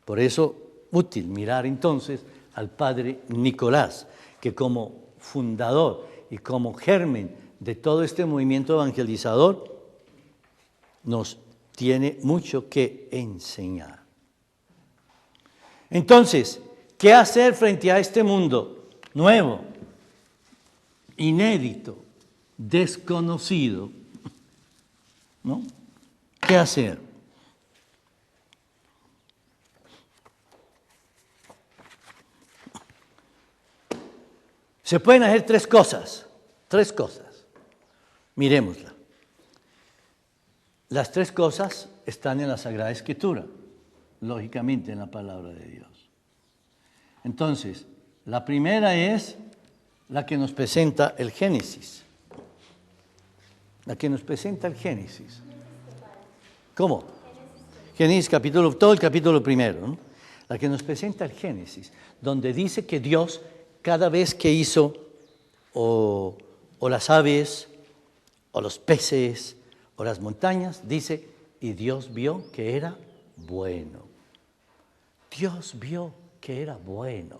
Por eso, útil mirar entonces al padre Nicolás, que como fundador y como germen de todo este movimiento evangelizador nos tiene mucho que enseñar. Entonces, ¿qué hacer frente a este mundo nuevo, inédito, desconocido? ¿No? ¿Qué hacer? Se pueden hacer tres cosas. Miremosla. Las tres cosas están en la Sagrada Escritura, lógicamente en la palabra de Dios. Entonces, la primera es la que nos presenta el Génesis. La que nos presenta el Génesis. ¿Cómo? Génesis capítulo, todo el capítulo primero, ¿no? La que nos presenta el Génesis, donde dice que Dios, cada vez que hizo o las aves, o los peces, o las montañas, dice, y Dios vio que era bueno. Dios vio que era bueno.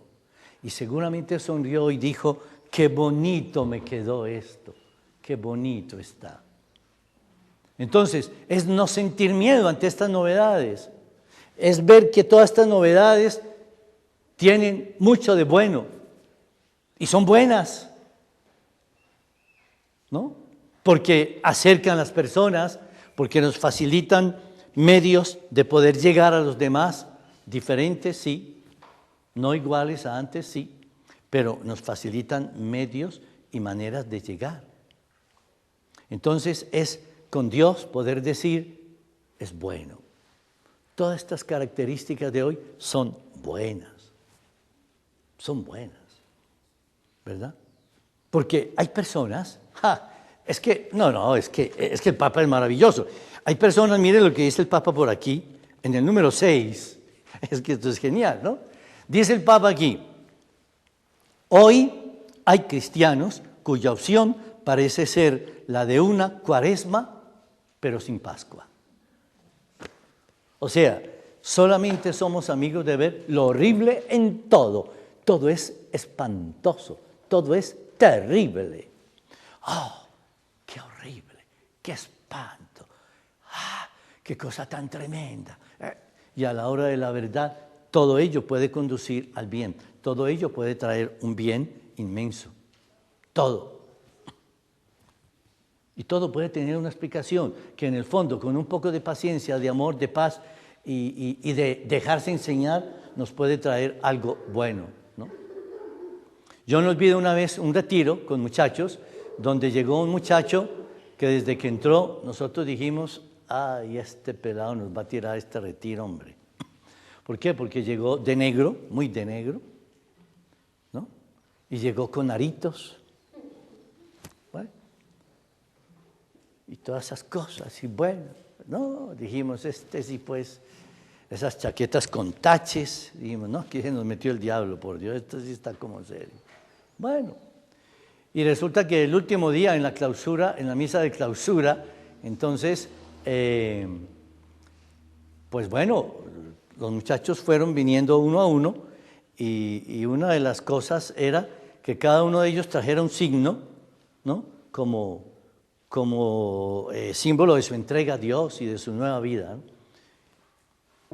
Y seguramente sonrió y dijo, qué bonito me quedó esto, qué bonito está. Entonces, es no sentir miedo ante estas novedades, es ver que todas estas novedades tienen mucho de bueno y son buenas, ¿no? Porque acercan a las personas, porque nos facilitan medios de poder llegar a los demás, diferentes, sí, no iguales a antes, sí, pero nos facilitan medios y maneras de llegar. Entonces es con Dios poder decir, es bueno. Todas estas características de hoy son buenas, ¿verdad? Porque hay personas, es que el Papa es maravilloso. Hay personas, mire lo que dice el Papa por aquí, en el número 6, es que esto es genial, ¿no? Dice el Papa aquí, hoy hay cristianos cuya opción parece ser la de una cuaresma, pero sin Pascua. O sea, solamente somos amigos de ver lo horrible en todo. Todo es espantoso, todo es terrible. ¡Oh, qué horrible, qué espanto! ¡Ah, qué cosa tan tremenda! Y a la hora de la verdad, todo ello puede conducir al bien, todo ello puede traer un bien inmenso, todo. Y todo puede tener una explicación, que en el fondo, con un poco de paciencia, de amor, de paz y de dejarse enseñar, nos puede traer algo bueno, ¿no? Yo no olvido una vez un retiro con muchachos, donde llegó un muchacho que desde que entró, nosotros dijimos, ay, este pelado nos va a tirar este retiro, hombre. ¿Por qué? Porque llegó de negro, muy de negro, ¿no? Y llegó con aritos, bueno, y todas esas cosas, y bueno, no, dijimos, este sí pues, esas chaquetas con taches, dijimos, no, aquí se nos metió el diablo, por Dios, esto sí está como serio. Bueno, y resulta que el último día en la clausura, en la misa de clausura, entonces, pues bueno, los muchachos fueron viniendo uno a uno y una de las cosas era que cada uno de ellos trajera un signo, ¿no? Como símbolo de su entrega a Dios y de su nueva vida, ¿no?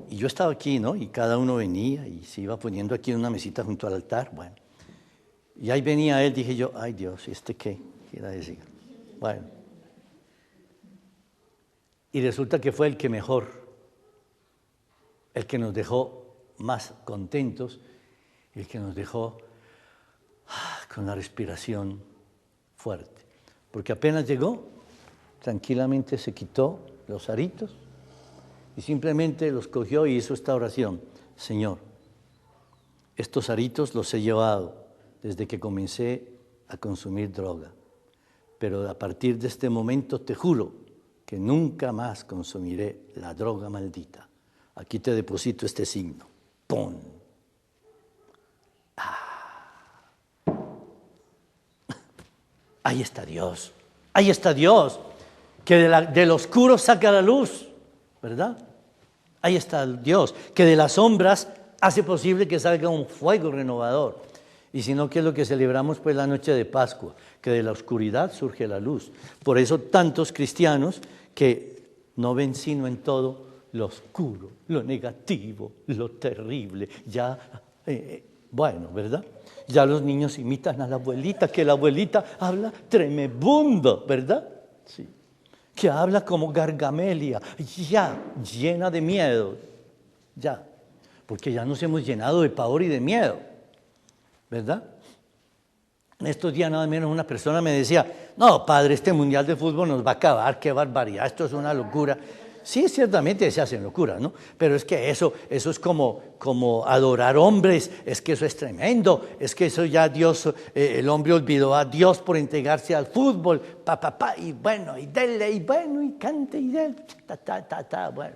Y yo estaba aquí, ¿no? Y cada uno venía y se iba poniendo aquí en una mesita junto al altar, bueno. Y ahí venía él, dije yo, ay Dios, ¿y este qué? ¿Qué era decir? Bueno. Y resulta que fue el que mejor, el que nos dejó más contentos, el que nos dejó con la respiración fuerte. Porque apenas llegó, tranquilamente se quitó los aritos y simplemente los cogió y hizo esta oración. Señor, estos aritos los he llevado desde que comencé a consumir droga, pero a partir de este momento te juro que nunca más consumiré la droga maldita. Aquí te deposito este signo. ¡Pum! Ahí está Dios. Ahí está Dios, que del oscuro saca la luz, ¿verdad? Ahí está Dios, que de las sombras hace posible que salga un fuego renovador. Y si no, ¿qué es lo que celebramos? Pues la noche de Pascua, que de la oscuridad surge la luz. Por eso tantos cristianos que no ven sino en todo lo oscuro, lo negativo, lo terrible. Ya, bueno, ¿verdad? Ya los niños imitan a la abuelita, que la abuelita habla tremebundo, ¿verdad? Sí. Que habla como Gargamelia, ya, llena de miedo, ya. Porque ya nos hemos llenado de pavor y de miedo, ¿verdad? En estos días nada menos una persona me decía, no, padre, este mundial de fútbol nos va a acabar, qué barbaridad, esto es una locura. Sí, ciertamente se hacen locuras, ¿no? Pero es que eso es como adorar hombres, es que eso es tremendo, es que eso ya Dios, el hombre olvidó a Dios por entregarse al fútbol, y bueno, y dele, y bueno, y cante, y dele, bueno.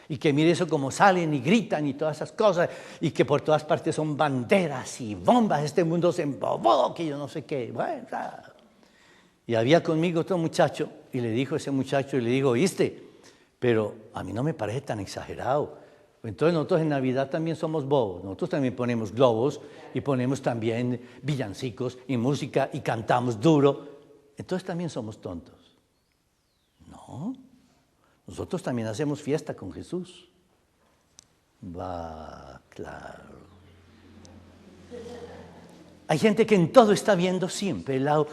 Y que mire eso como salen y gritan y todas esas cosas, y que por todas partes son banderas y bombas, este mundo se embobó, que yo no sé qué, bueno. Y había conmigo otro muchacho, y le dijo a ese muchacho, y le digo, ¿oíste? Pero a mí no me parece tan exagerado. Entonces nosotros en Navidad también somos bobos, nosotros también ponemos globos, y ponemos también villancicos, y música, y cantamos duro. Entonces también somos tontos. No. Nosotros también hacemos fiesta con Jesús. Va, claro. Hay gente que en todo está viendo siempre el lado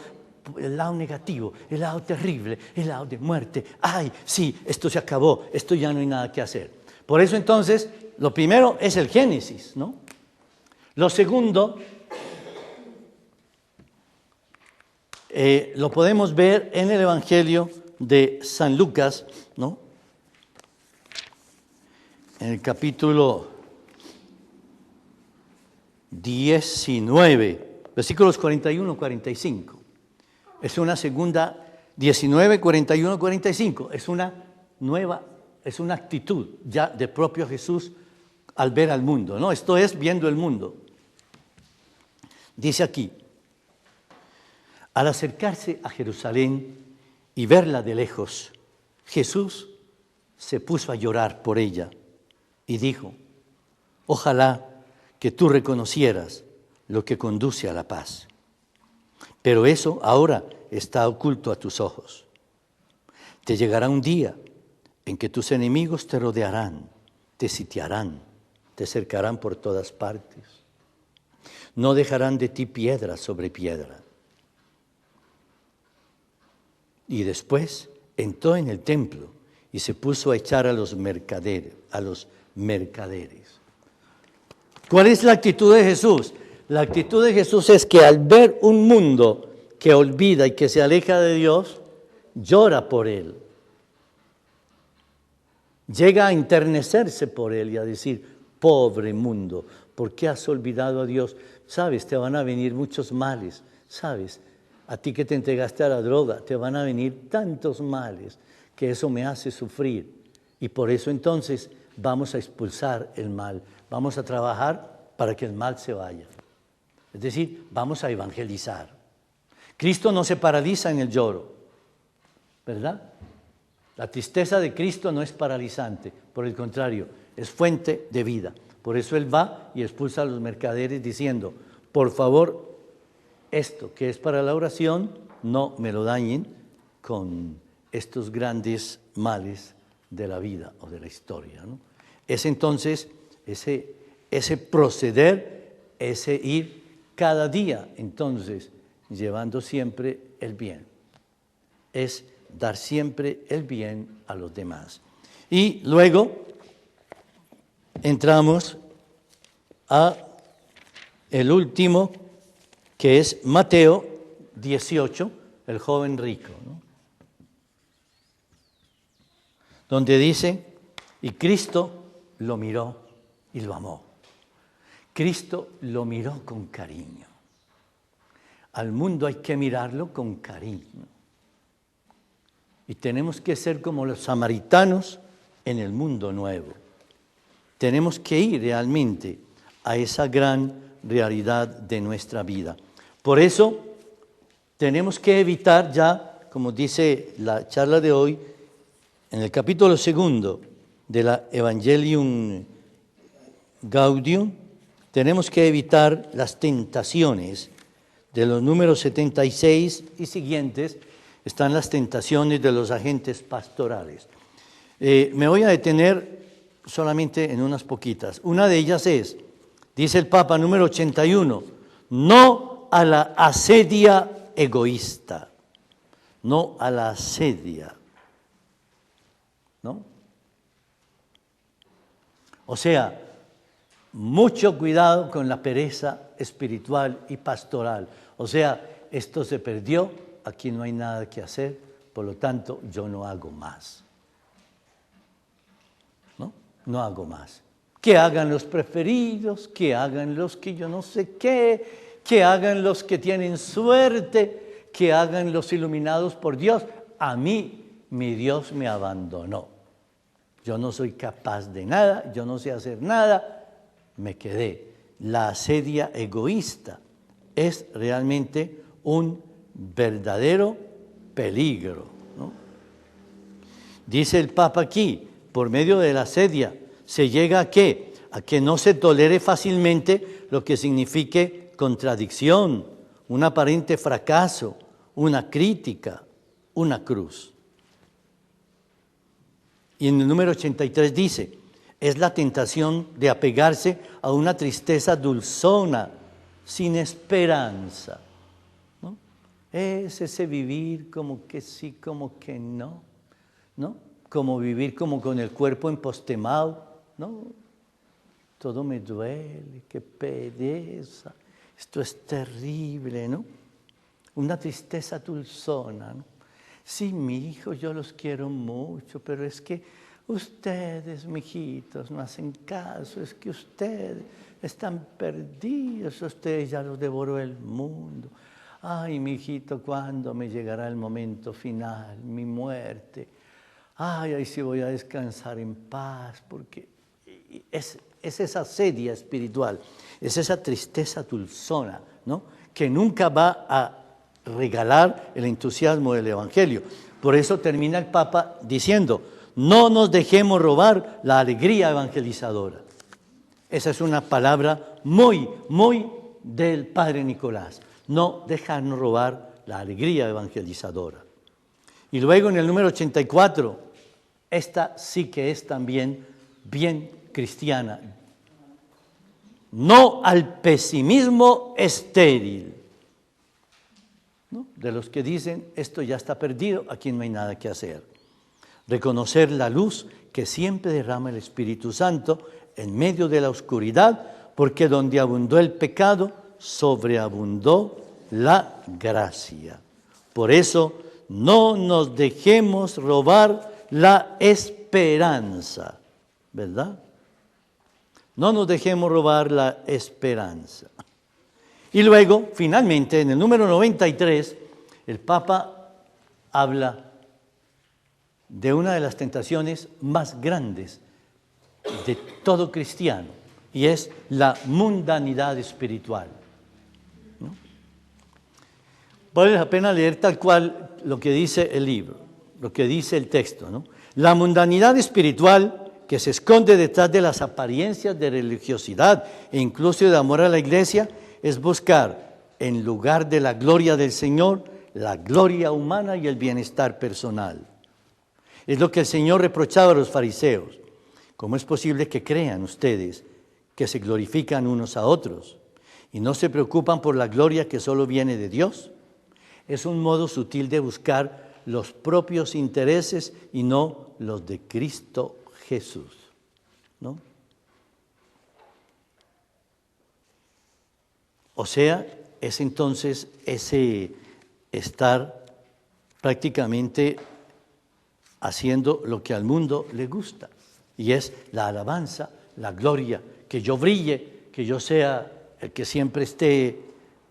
negativo, el lado terrible, el lado de muerte. Ay, sí, esto se acabó, esto ya no hay nada que hacer. Por eso entonces, lo primero es el Génesis, ¿no? Lo segundo, lo podemos ver en el Evangelio de San Lucas, ¿no? En el capítulo 19, versículos 41-45. Es una segunda, 19, 41, 45. Es una nueva, es una actitud ya de propio Jesús al ver al mundo, ¿no? Esto es viendo el mundo. Dice aquí, al acercarse a Jerusalén y verla de lejos, Jesús se puso a llorar por ella y dijo, ojalá que tú reconocieras lo que conduce a la paz. Pero eso ahora está oculto a tus ojos. Te llegará un día en que tus enemigos te rodearán, te sitiarán, te cercarán por todas partes. No dejarán de ti piedra sobre piedra. Y después entró en el templo y se puso a echar a los mercaderes. ¿Cuál es la actitud de Jesús? La actitud de Jesús es que al ver un mundo que olvida y que se aleja de Dios, llora por él. Llega a enternecerse por él y a decir, pobre mundo, ¿por qué has olvidado a Dios? Sabes, te van a venir muchos males, sabes, a ti que te entregaste a la droga, te van a venir tantos males que eso me hace sufrir. Y por eso entonces vamos a expulsar el mal, vamos a trabajar para que el mal se vaya. Es decir, vamos a evangelizar. Cristo no se paraliza en el lloro, ¿verdad? La tristeza de Cristo no es paralizante, por el contrario, es fuente de vida. Por eso Él va y expulsa a los mercaderes diciendo, por favor, esto que es para la oración, no me lo dañen con estos grandes males de la vida o de la historia, ¿no? Es entonces ese proceder, ese ir cada día, entonces, llevando siempre el bien. Es dar siempre el bien a los demás. Y luego entramos a el último, que es Mateo 18, el joven rico, ¿no? Donde dice, y Cristo lo miró y lo amó. Cristo lo miró con cariño. Al mundo hay que mirarlo con cariño. Y tenemos que ser como los samaritanos en el mundo nuevo. Tenemos que ir realmente a esa gran realidad de nuestra vida. Por eso tenemos que evitar ya, como dice la charla de hoy, en el capítulo 2 de la Evangelium Gaudium, tenemos que evitar las tentaciones. De los números 76 y siguientes están las tentaciones de los agentes pastorales. Me voy a detener solamente en unas poquitas. Una de ellas es, dice el Papa número 81, no a la asedia egoísta, no a la asedia, ¿no? O sea, mucho cuidado con la pereza espiritual y pastoral. O sea, esto se perdió, aquí no hay nada que hacer, por lo tanto, yo no hago más. No hago más. Que hagan los preferidos, que hagan los que yo no sé qué, que hagan los que tienen suerte, que hagan los iluminados por Dios. A mí, mi Dios me abandonó. Yo no soy capaz de nada, yo no sé hacer nada, me quedé. La asedia egoísta es realmente un verdadero peligro, ¿no? Dice el Papa aquí, por medio de la asedia, se llega ¿a qué? A que no se tolere fácilmente lo que signifique contradicción, un aparente fracaso, una crítica, una cruz. Y en el número 83 dice, es la tentación de apegarse a una tristeza dulzona, sin esperanza, ¿no? Es ese vivir como que sí, como que no, ¿no? Como vivir como con el cuerpo empostemado, ¿no? Todo me duele, qué pereza, esto es terrible, ¿no? Una tristeza dulzona, ¿no? Sí, mi hijo, yo los quiero mucho, pero es que ustedes, mijitos, no hacen caso, es que ustedes están perdidos, ustedes ya los devoró el mundo. Ay, mijito, ¿cuándo me llegará el momento final, mi muerte? Ay, ahí sí voy a descansar en paz, porque es esa asedia espiritual, es esa tristeza dulzona, ¿no? Que nunca va a regalar el entusiasmo del Evangelio. Por eso termina el Papa diciendo, no nos dejemos robar la alegría evangelizadora. Esa es una palabra muy, muy del Padre Nicolás. No dejarnos robar la alegría evangelizadora. Y luego en el número 84, esta sí que es también bien cristiana. No al pesimismo estéril, ¿no? De los que dicen, esto ya está perdido, aquí no hay nada que hacer. Reconocer la luz que siempre derrama el Espíritu Santo en medio de la oscuridad, porque donde abundó el pecado, sobreabundó la gracia. Por eso, no nos dejemos robar la esperanza, ¿verdad? No nos dejemos robar la esperanza. Y luego, finalmente, en el número 93, el Papa habla de una de las tentaciones más grandes de todo cristiano, y es la mundanidad espiritual, ¿no? Vale la pena leer tal cual lo que dice el libro, lo que dice el texto, ¿no? La mundanidad espiritual que se esconde detrás de las apariencias de religiosidad e incluso de amor a la iglesia es buscar, en lugar de la gloria del Señor, la gloria humana y el bienestar personal. Es lo que el Señor reprochaba a los fariseos. ¿Cómo es posible que crean ustedes que se glorifican unos a otros y no se preocupan por la gloria que solo viene de Dios? Es un modo sutil de buscar los propios intereses y no los de Cristo Jesús, ¿no? O sea, es entonces ese estar prácticamente haciendo lo que al mundo le gusta, y es la alabanza, la gloria, que yo brille, que yo sea el que siempre esté,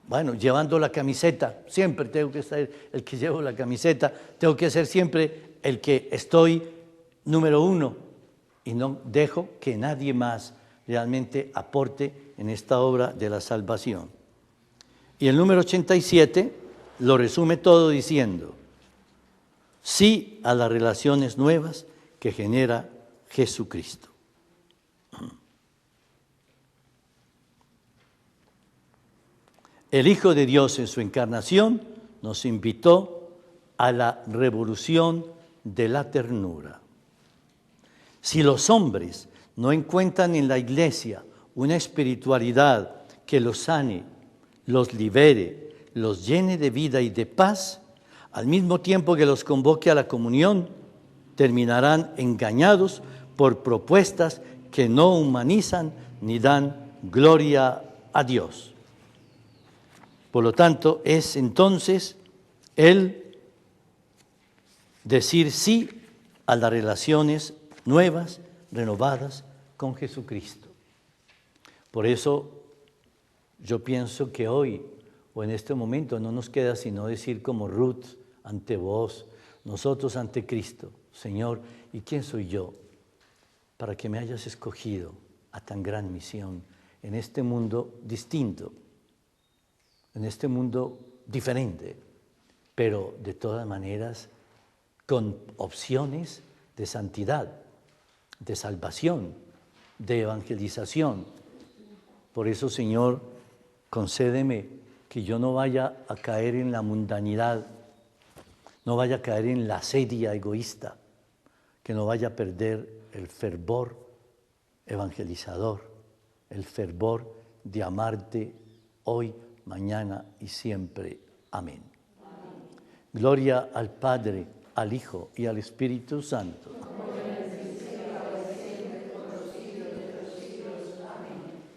bueno, llevando la camiseta, siempre tengo que ser el que llevo la camiseta, tengo que ser siempre el que estoy número uno, y no dejo que nadie más realmente aporte en esta obra de la salvación. Y el número 87 lo resume todo diciendo, sí a las relaciones nuevas que genera Jesucristo. El Hijo de Dios en su encarnación nos invitó a la revolución de la ternura. Si los hombres no encuentran en la iglesia una espiritualidad que los sane, los libere, los llene de vida y de paz, al mismo tiempo que los convoque a la comunión, terminarán engañados por propuestas que no humanizan ni dan gloria a Dios. Por lo tanto, es entonces el decir sí a las relaciones nuevas, renovadas con Jesucristo. Por eso yo pienso que hoy o en este momento no nos queda sino decir como Ruth ante vos, nosotros ante Cristo, Señor, ¿y quién soy yo para que me hayas escogido a tan gran misión en este mundo distinto, en este mundo diferente, pero de todas maneras con opciones de santidad, de salvación, de evangelización? Por eso, Señor, concédeme que yo no vaya a caer en la mundanidad, no vaya a caer en la asedia egoísta, que no vaya a perder el fervor evangelizador, el fervor de amarte hoy, mañana y siempre. Amén. Gloria al Padre, al Hijo y al Espíritu Santo.